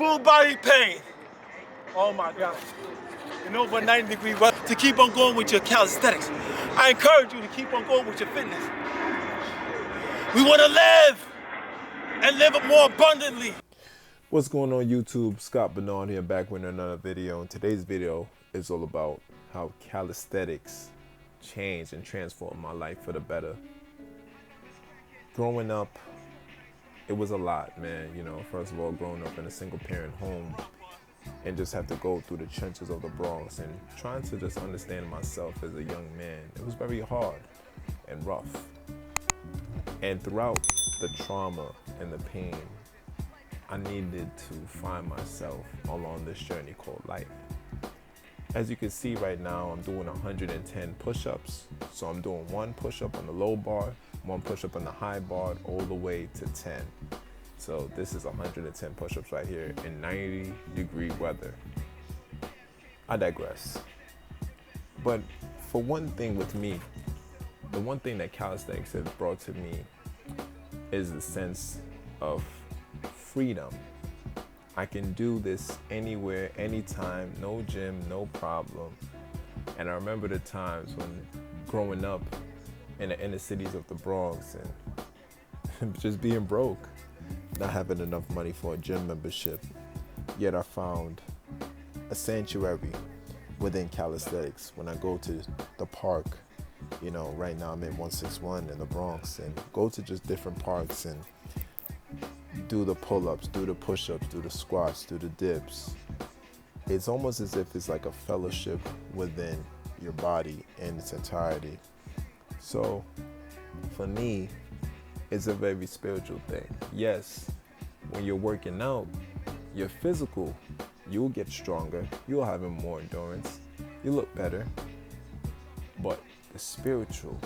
full body pain. Oh my God. In over 90-degree weather, to keep on going with your calisthenics. I encourage you to keep on going with your fitness. We want to live and live it more abundantly. What's going on YouTube? ScottBERNARD here, back with another video. And today's video is all about how calisthenics changed and transformed my life for the better. Growing up, it was a lot, man. You know, first of all, growing up in a single parent home and just have to go through the trenches of the Bronx and trying to just understand myself as a young man. It was very hard and rough. And throughout the trauma and the pain, I needed to find myself along this journey called life. As you can see right now, I'm doing 110 push-ups. So I'm doing one push-up on the low bar, one push-up on the high bar, all the way to 10. So this is 110 push-ups right here in 90-degree weather. I digress. But for one thing with me, the one thing that calisthenics has brought to me is the sense of freedom. I can do this anywhere, anytime, no gym, no problem. And I remember the times when growing up in the inner cities of the Bronx and just being broke, not having enough money for a gym membership, yet I found a sanctuary within calisthenics. When I go to the park, you know, right now I'm in 161 in the Bronx, and go to just different parks and do the pull-ups, do the push-ups, do the squats, do the dips. It's almost as if it's like a fellowship within your body in its entirety. So for me, it's a very spiritual thing. Yes, when you're working out, your physical, you'll get stronger, you'll have more endurance, you look better. But the spiritual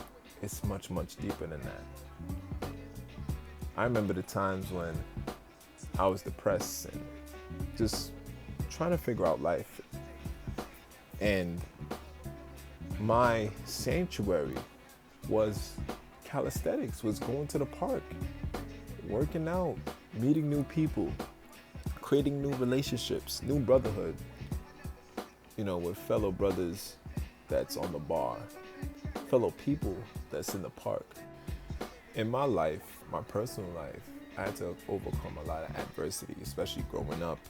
is much, much deeper than that. I remember the times when I was depressed and just trying to figure out life. And my sanctuary was calisthenics, was going to the park, working out, meeting new people, creating new relationships, new brotherhood, you know, with fellow brothers that's on the bar, fellow people that's in the park. In my life, my personal life, I had to overcome a lot of adversity, especially growing up.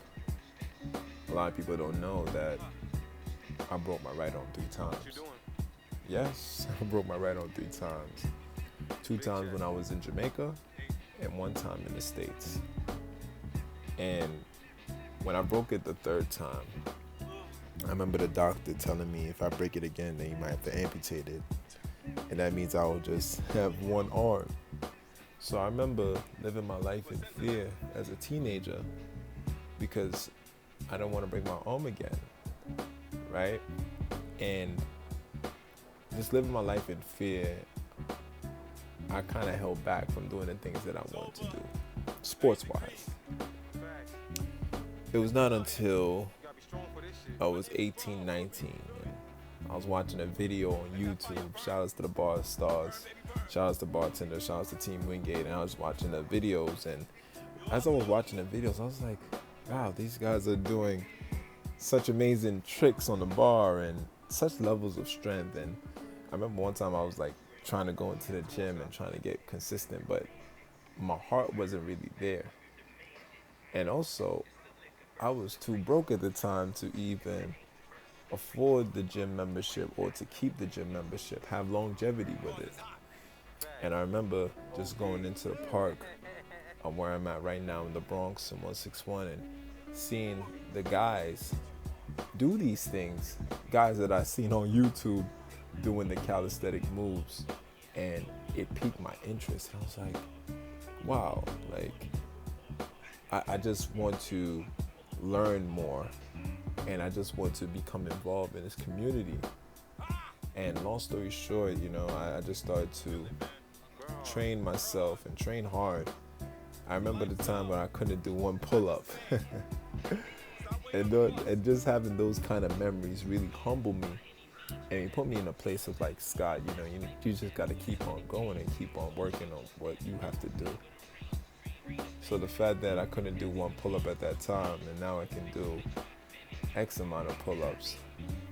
A lot of people don't know that I broke my right arm 3 times. What you doing? Yes, I broke my right arm 3 times. 2 times when I was in Jamaica and 1 time in the States. And when I broke it the 3rd time, I remember the doctor telling me if I break it again, then you might have to amputate it. And that means I will just have 1 arm. So I remember living my life in fear as a teenager because I don't want to break my arm again, right? And just living my life in fear, I kind of held back from doing the things that I wanted to do, sports-wise. It was not until I was 18, 19, and I was watching a video on YouTube. Shout outs to the bar stars, shout outs to bartender, shout outs to Team Wingate, and I was watching the videos. And as I was watching the videos, I was like, wow, these guys are doing such amazing tricks on the bar and such levels of strength. And I remember one time I was like trying to go into the gym and trying to get consistent, but my heart wasn't really there. And also, I was too broke at the time to even afford the gym membership or to keep the gym membership, have longevity with it. And I remember just going into the park where I'm at right now in the Bronx in 161 and seeing the guys do these things, guys that I seen on YouTube doing the calisthenic moves, and it piqued my interest. And I was like, wow, like I just want to learn more, and I just want to become involved in this community. And long story short, you know, I just started to train myself and train hard. I remember the time when I couldn't do 1 pull-up. and just having those kind of memories really humbled me. And it put me in a place of like, Scott, you know, you just got to keep on going and keep on working on what you have to do. So the fact that I couldn't do one pull-up at that time and now I can do X amount of pull-ups,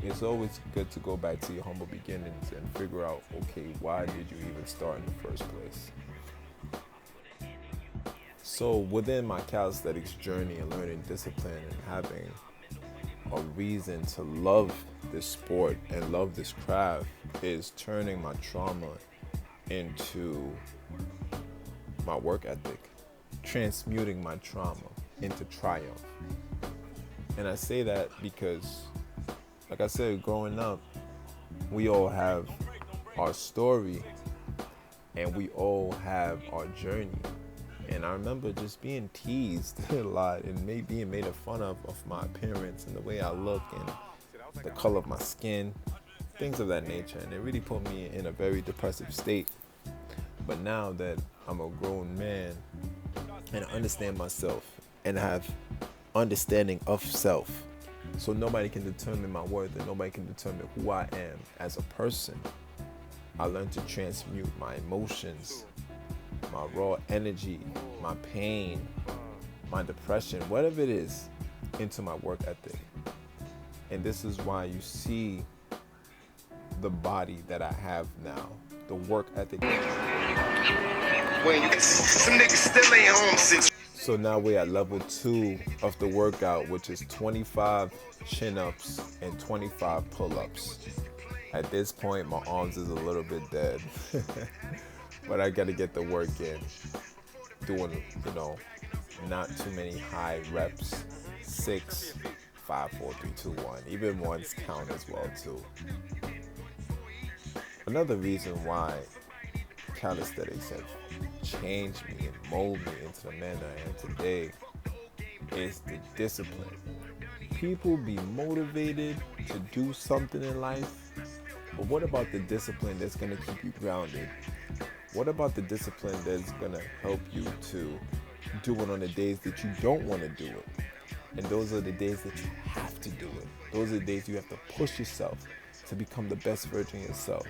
it's always good to go back to your humble beginnings and figure out, okay, why did you even start in the first place? So within my calisthenics journey and learning discipline and having a reason to love this sport and love this craft is turning my trauma into my work ethic, transmuting my trauma into triumph. And I say that because, like I said, growing up, we all have our story and we all have our journey. And I remember just being teased a lot and being made fun of my appearance and the way I look and the color of my skin, things of that nature. And it really put me in a very depressive state. But now that I'm a grown man and I understand myself and have understanding of self, so nobody can determine my worth and nobody can determine who I am as a person, I learned to transmute my emotions, my raw energy, my pain, my depression, whatever it is, into my work ethic. And this is why you see the body that I have now, the work ethic. When some niggas still ain't home since. So now we're at level 2 of the workout, which is 25 chin-ups and 25 pull-ups. At this point, my arms is a little bit dead, but I gotta get the work in. Doing, not too many high reps, 6, 5, 4, 3, 2, 1. Even ones count as well too. Another reason why calisthenics have changed me and molded me into the man that I am today is the discipline. People be motivated to do something in life, but what about the discipline that's gonna keep you grounded? What about the discipline that's gonna help you to do it on the days that you don't wanna do it? And those are the days that you have to do it. Those are the days you have to push yourself to become the best version of yourself,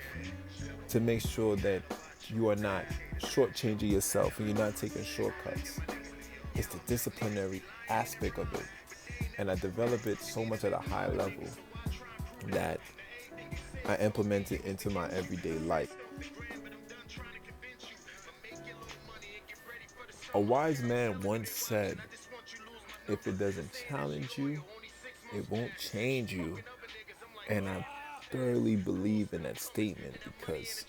to make sure that you are not shortchanging yourself and you're not taking shortcuts. It's the disciplinary aspect of it. And I develop it so much at a high level that I implement it into my everyday life. A wise man once said, if it doesn't challenge you, it won't change you. And I thoroughly believe in that statement because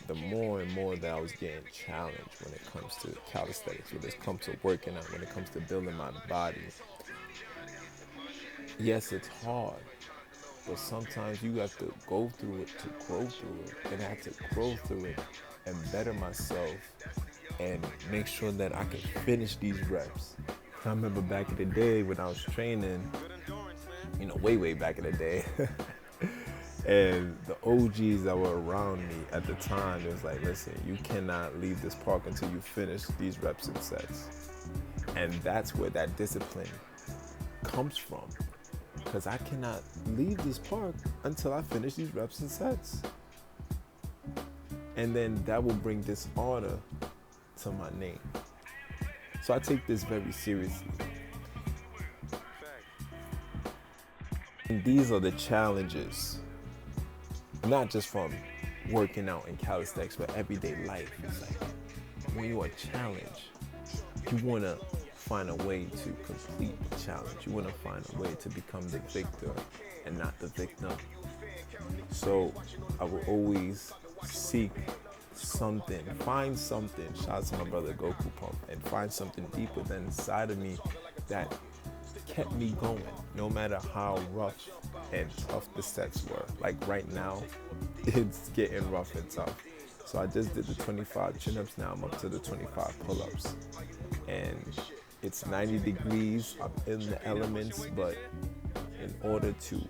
the more and more that I was getting challenged when it comes to calisthenics, when it comes to working out, when it comes to building my body, yes, it's hard, but sometimes you have to go through it to grow through it, and I have to grow through it and better myself and make sure that I can finish these reps. I remember back in the day when I was training, way back in the day, and the OGs that were around me at the time, it was like, listen, you cannot leave this park until you finish these reps and sets. And that's where that discipline comes from, because I cannot leave this park until I finish these reps and sets. And then that will bring dishonor to my name. So I take this very seriously. And these are the challenges, not just from working out in calisthenics, but everyday life. It's like when you are challenged, you want to find a way to complete the challenge. You want to find a way to become the victor and not the victim. So I will always seek something, find something, shout out to my brother Goku Pump, and find something deeper than inside of me that kept me going, no matter how rough and tough the sets were. Like right now, it's getting rough and tough. So I just did the 25 chin-ups, now I'm up to the 25 pull-ups. And it's 90 degrees, I'm in the elements, but in order to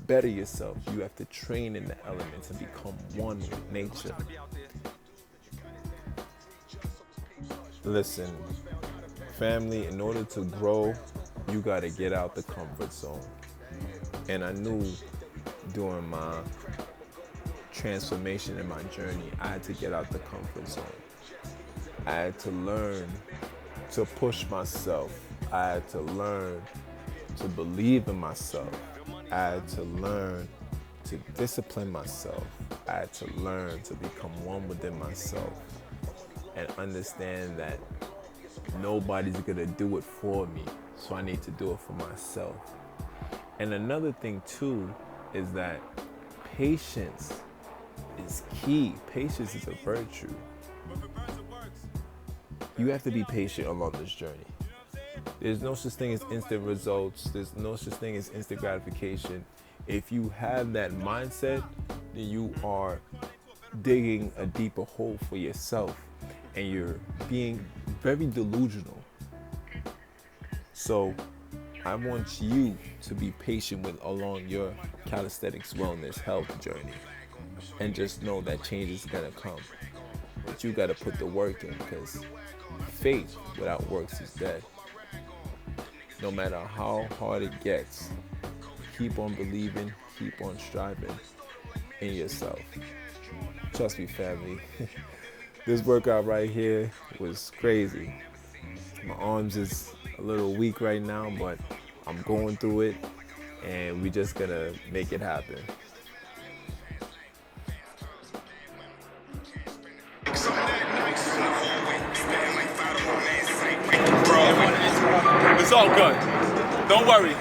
better yourself, you have to train in the elements and become one with nature. Listen, family, in order to grow, you gotta get out the comfort zone. And I knew during my transformation in my journey, I had to get out the comfort zone. I had to learn to push myself. I had to learn to believe in myself. I had to learn to discipline myself. I had to learn to become one within myself and understand that nobody's gonna do it for me, so I need to do it for myself. And another thing too is that patience is key. Patience is a virtue. You have to be patient along this journey. There's no such thing as instant results. There's no such thing as instant gratification. If you have that mindset, then you are digging a deeper hole for yourself and you're being very delusional. So I want you to be patient along your calisthenics, wellness, health journey, and just know that change is gonna come. But you gotta put the work in, because faith without works is dead. No matter how hard it gets, keep on believing, keep on striving in yourself. Trust me, family. This workout right here was crazy. My arms is a little weak right now, but I'm going through it, and we just gonna make it happen. It's all good. Don't worry.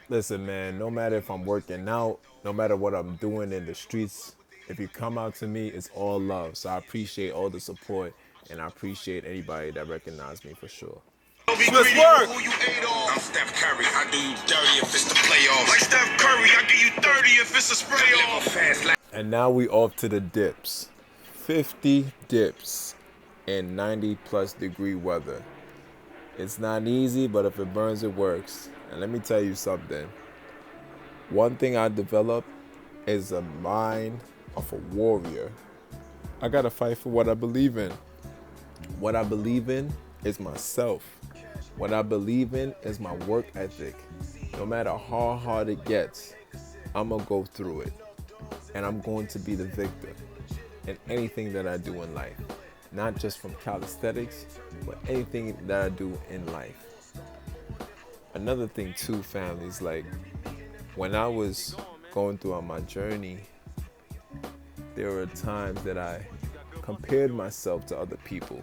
Listen, man, no matter if I'm working out, no matter what I'm doing in the streets, if you come out to me, it's all love. So I appreciate all the support, and I appreciate anybody that recognized me for sure. Swiss work. I'm Steph Curry, I do you dirty if it's the playoffs. Like Steph Curry, I give you 30 if it's a spray off. And now we off to the dips. 50 dips in 90+ degree weather. It's not easy, but if it burns, it works. And let me tell you something. One thing I developed is a mind of a warrior. I gotta fight for what I believe in. What I believe in is myself. What I believe in is my work ethic. No matter how hard it gets, I'm gonna go through it. And I'm going to be the victor in anything that I do in life. Not just from calisthenics, but anything that I do in life. Another thing too, family, is like when I was going through on my journey, there were times that I compared myself to other people.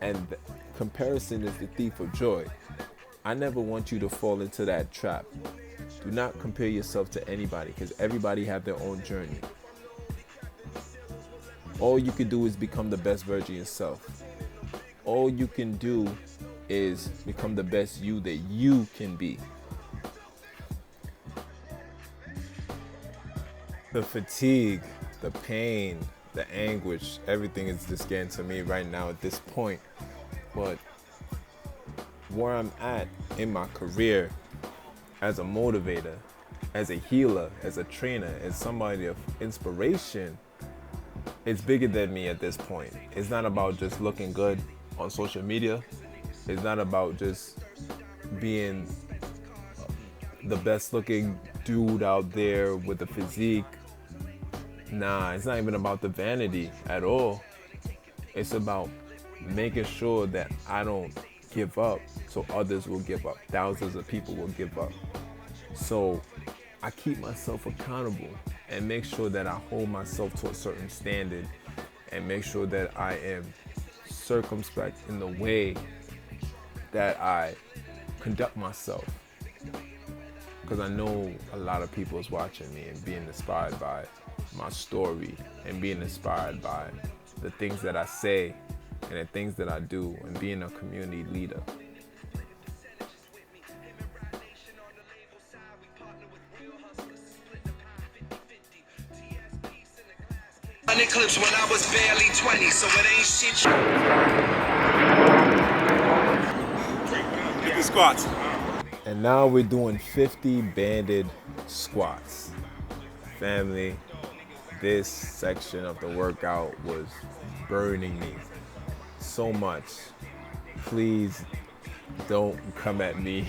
And comparison is the thief of joy. I never want you to fall into that trap. Do not compare yourself to anybody, because everybody have their own journey. All you can do is become the best version of yourself. All you can do is become the best you that you can be. The fatigue, the pain, the anguish, everything is just getting to me right now at this point. But where I'm at in my career as a motivator, as a healer, as a trainer, as somebody of inspiration, it's bigger than me at this point. It's not about just looking good on social media. It's not about just being the best looking dude out there with the physique. Nah, it's not even about the vanity at all. It's about making sure that I don't give up so others will give up. Thousands of people will give up. So I keep myself accountable and make sure that I hold myself to a certain standard and make sure that I am circumspect in the way that I conduct myself. Because I know a lot of people is watching me and being inspired by my story and being inspired by the things that I say and the things that I do and being a community leader. Clips when I was barely 20, so it ain't shit. Get the squats. And now we're doing 50 banded squats. Family, this section of the workout was burning me so much. Please don't come at me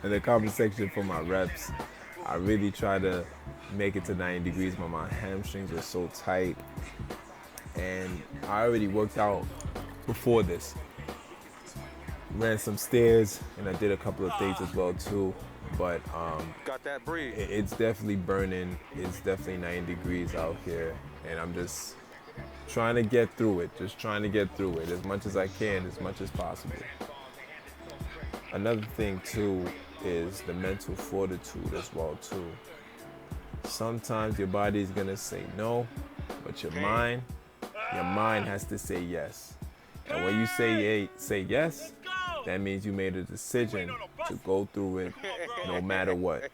in the comment section for my reps. I really try to make it to 90 degrees, but my hamstrings are so tight. And I already worked out before this. ran some stairs, and I did a couple of things as well too. But got that breeze. it's definitely burning. It's definitely 90 degrees out here, and I'm just trying to get through it. Just trying to get through it as much as I can, as much as possible. Another thing too is the mental fortitude as well too. Sometimes your body is gonna say no, but your mind has to say yes. And when you say yes, that means you made a decision to go through it no matter what.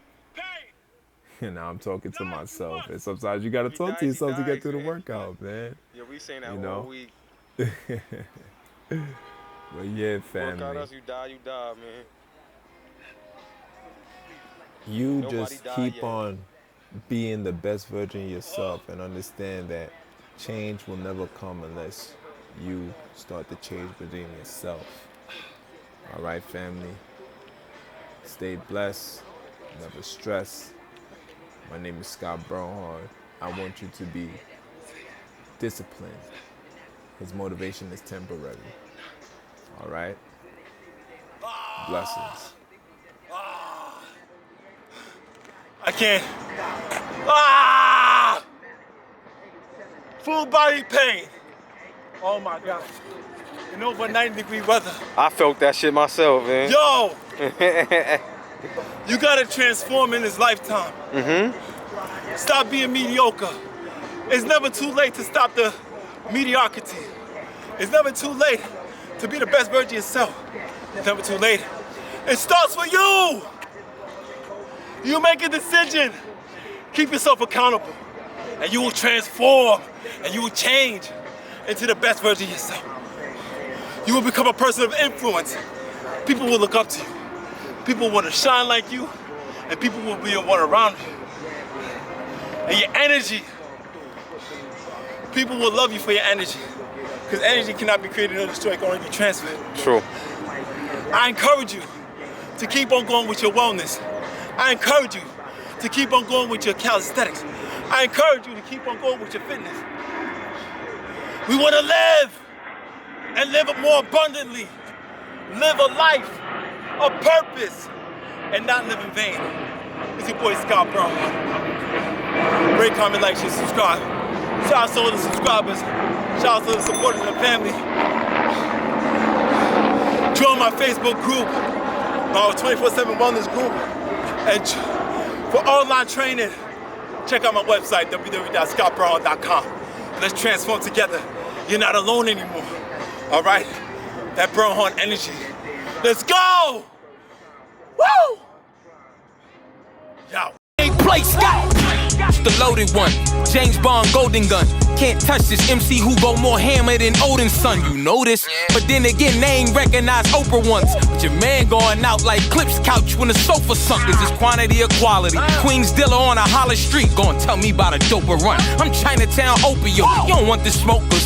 And now I'm talking to myself. And sometimes you gotta talk to yourself to get through the workout, man. Yeah, we saying that all week. But yeah, family. Work out us, you die, man. You Nobody just died keep yet. on being the best version of yourself and understand that change will never come unless you start to change within yourself. All right, family. Stay blessed. Never stress. My name is ScottBERNARD. I want you to be disciplined. His motivation is temporary. All right? Blessings. I can't. Full body pain. Oh my God. In over 90-degree weather. I felt that shit myself, man. Yo! You gotta transform in this lifetime. Stop being mediocre. It's never too late to stop the mediocrity. It's never too late to be the best version of yourself. It's never too late. It starts with you! You make a decision. Keep yourself accountable. And you will transform. And you will change into the best version of yourself. You will become a person of influence. People will look up to you. People want to shine like you. And people will be one around you. And your energy. People will love you for your energy. Because energy cannot be created or destroyed, it can only be transferred. True. I encourage you to keep on going with your wellness. I encourage you to keep on going with your calisthenics. I encourage you to keep on going with your fitness. We want to live and live it more abundantly. Live a life of purpose and not live in vain. It's your boy ScottBERNARD. Rate, comment, like, share, subscribe. Shout out to all the subscribers. Shout out to the supporters and family. Join my Facebook group, our 24/7 wellness group. And for online training, check out my website, www.scottbernard.com. Let's transform together. You're not alone anymore. All right? That Burnhard energy. Let's go! Woo! Yo. Play Scott, the loaded one. James Bond golden gun. Can't touch this MC who go more hammer than Odin's son. You know this, but then again they ain't recognized Oprah once. But your man going out like Clip's couch when the sofa sunk. Is this quantity or quality? Queens dealer on a Hollis Street, gonna tell me about a doper run. I'm Chinatown opium. You don't want this smoke, 'cause